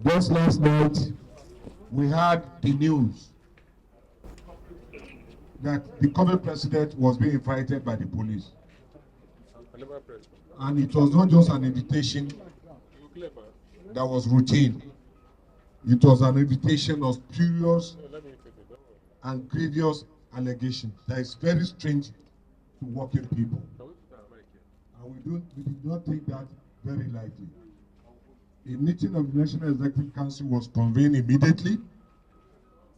Just last night, we had the news that the current president was being invited by the police. And it was not just an invitation that was routine. It was an invitation of spurious and grievous allegations that is very strange to working people. And we did not take that very lightly. A meeting of the National Executive Council was convened immediately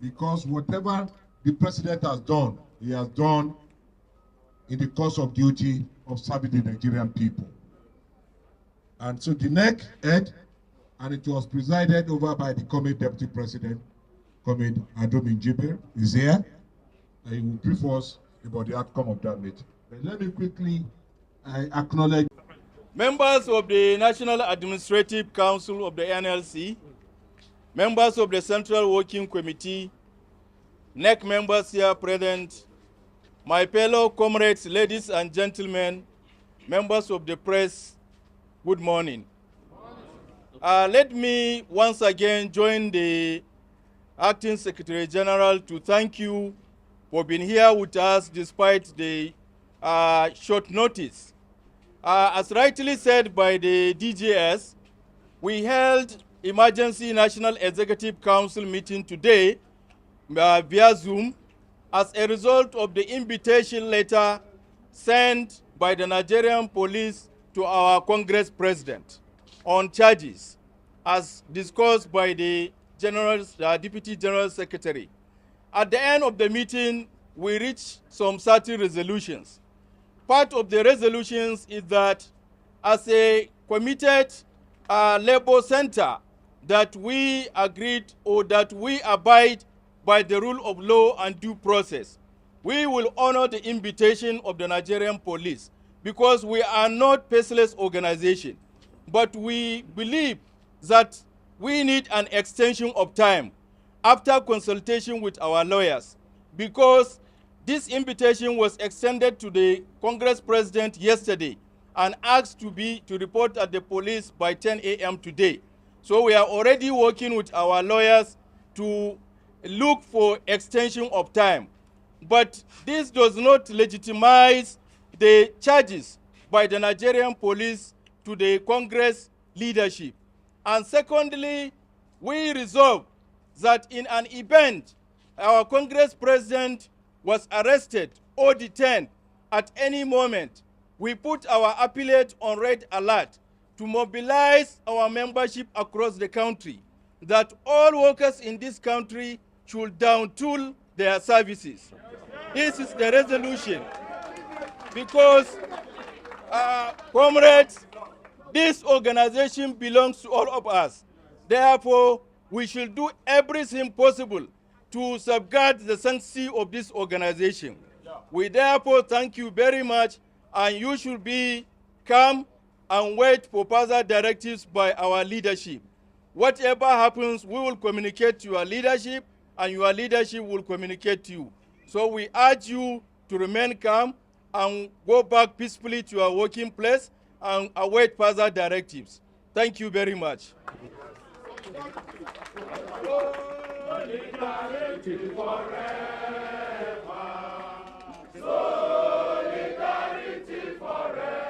because whatever the president has done, he has done in the course of duty of serving the Nigerian people. And so the neck head, and it was presided over by the Comrade Deputy President, Comrade Joe Ajaero, is here, and he will brief us about the outcome of that meeting. But let me quickly acknowledge members of the National Administrative Council of the NLC, members of the Central Working Committee, NEC members here present, my fellow comrades, ladies and gentlemen, members of the press, good morning. Let me once again join the Acting Secretary General to thank you for being here with us despite the short notice. As rightly said by the DJS, we held Emergency National Executive Council meeting today via Zoom as a result of the invitation letter sent by the Nigerian police to our Congress President on charges as discussed by the Deputy General Secretary. At the end of the meeting, we reached some certain resolutions. Part of the resolutions is that as a committed labor center, that we agreed or that we abide by the rule of law and due process. We will honor the invitation of the Nigerian police because we are not faceless organization, but we believe that we need an extension of time after consultation with our lawyers, because this invitation was extended to the Congress President yesterday and asked to report at the police by 10 a.m. today. So we are already working with our lawyers to look for extension of time. But this does not legitimize the charges by the Nigerian police to the Congress leadership. And secondly, we resolve that in an event our Congress President was arrested or detained at any moment, we put our appellate on red alert to mobilize our membership across the country, that all workers in this country should down-tool their services. This is the resolution because, comrades, this organization belongs to all of us. Therefore, we should do everything possible to safeguard the sanctity of this organization. We therefore thank you very much, and you should be calm and wait for further directives by our leadership. Whatever happens, we will communicate to your leadership, and your leadership will communicate to you. So we urge you to remain calm and go back peacefully to your working place and await further directives. Thank you very much. Solidarity forever. Solidarity forever.